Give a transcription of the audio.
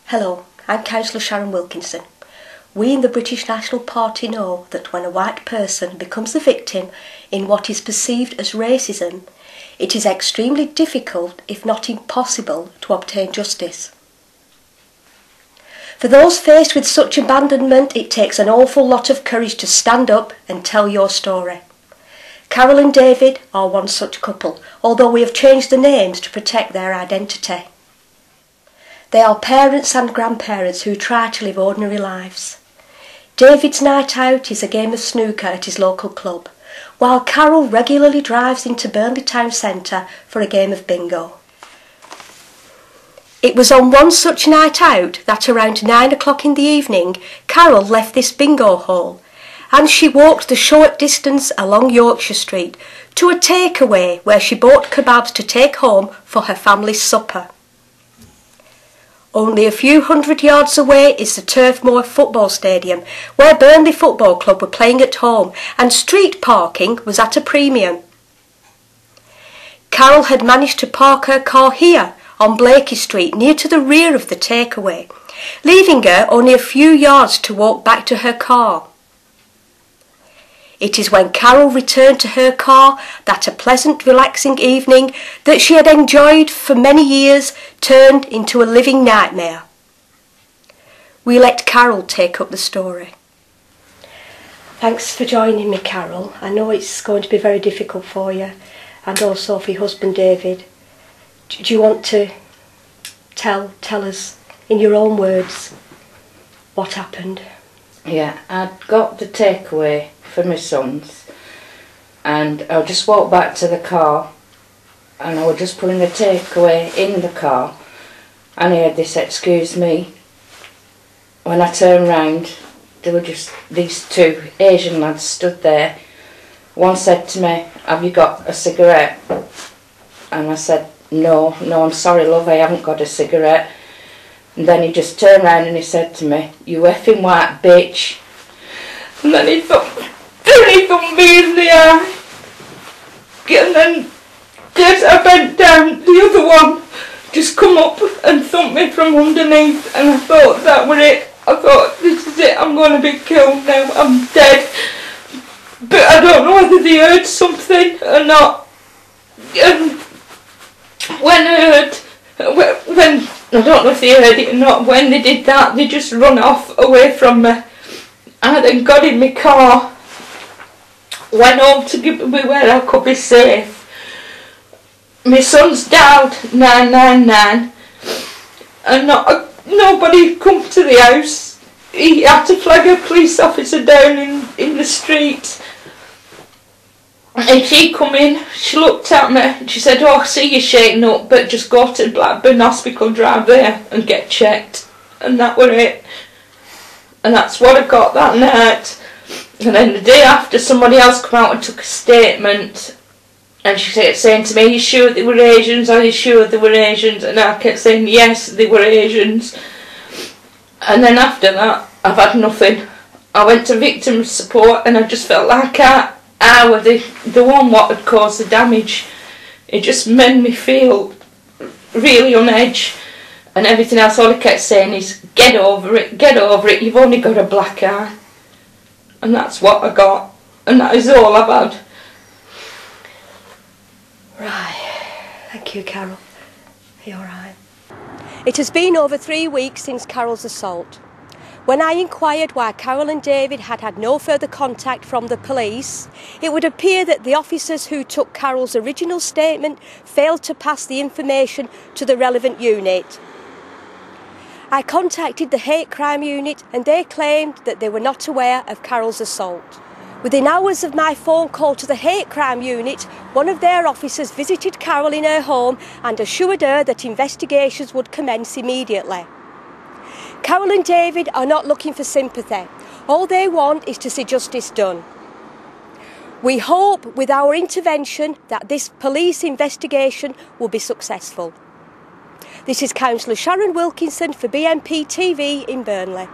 Hello, I'm Councillor Sharon Wilkinson. We in the British National Party know that when a white person becomes a victim in what is perceived as racism, it is extremely difficult, if not impossible, to obtain justice. For those faced with such abandonment, it takes an awful lot of courage to stand up and tell your story. Carol and David are one such couple, although we have changed the names to protect their identity. They are parents and grandparents who try to live ordinary lives. David's night out is a game of snooker at his local club, while Carol regularly drives into Burnley town centre for a game of bingo. It was on one such night out that around 9 o'clock in the evening, Carol left this bingo hall, and she walked the short distance along Yorkshire Street to a takeaway where she bought kebabs to take home for her family's supper. Only a few hundred yards away is the Turf Moor football stadium, where Burnley Football Club were playing at home, and street parking was at a premium. Carol had managed to park her car here on Blakey Street, near to the rear of the takeaway, leaving her only a few yards to walk back to her car. It is when Carol returned to her car that a pleasant, relaxing evening that she had enjoyed for many years turned into a living nightmare. We let Carol take up the story. Thanks for joining me, Carol. I know it's going to be very difficult for you, and also for your husband, David. Do you want to tell us in your own words what happened? Yeah, I'd got the takeaway for my sons, and I just walked back to the car, and I was just putting the takeaway in the car, and I heard this "excuse me." When I turned round, there were just these two Asian lads stood there. One said to me, "Have you got a cigarette?" And I said, no, I'm sorry love, I haven't got a cigarette." And then he just turned round and he said to me, "You effing white bitch." And then he thumped me in the eye. And then as I bent down, the other one just come up and thumped me from underneath, and I thought that was it. I thought, this is it, I'm going to be killed now, I'm dead. But I don't know whether they heard something or not. And when I don't know if they heard it or not, when they did that, they just run off away from me. I then got in my car, went home to give me where I could be safe. My son's dialed 999, and nobody come to the house. He had to flag a police officer down in the street. And she come in, she looked at me, and she said, "Oh, I see you shaking up, but just go to Blackburn Hospital, drive there and get checked." And that was it. And that's what I got that night. And then the day after, somebody else come out and took a statement, and she kept saying to me, "Are you sure they were Asians? Are you sure they were Asians?" And I kept saying, "Yes, they were Asians." And then after that, I've had nothing. I went to victim support, and I just felt like I was the one what had caused the damage. It just made me feel really on edge, and everything else. All he kept saying is, get over it, you've only got a black eye." And that's what I got, and that is all I've had. Right, thank you, Carol. Are you alright? It has been over 3 weeks since Carol's assault. When I inquired why Carol and David had no further contact from the police, it would appear that the officers who took Carol's original statement failed to pass the information to the relevant unit. I contacted the hate crime unit, and they claimed that they were not aware of Carol's assault. Within hours of my phone call to the hate crime unit, one of their officers visited Carol in her home and assured her that investigations would commence immediately. Carol and David are not looking for sympathy. All they want is to see justice done. We hope with our intervention that this police investigation will be successful. This is Councillor Sharon Wilkinson for BNPtv in Burnley.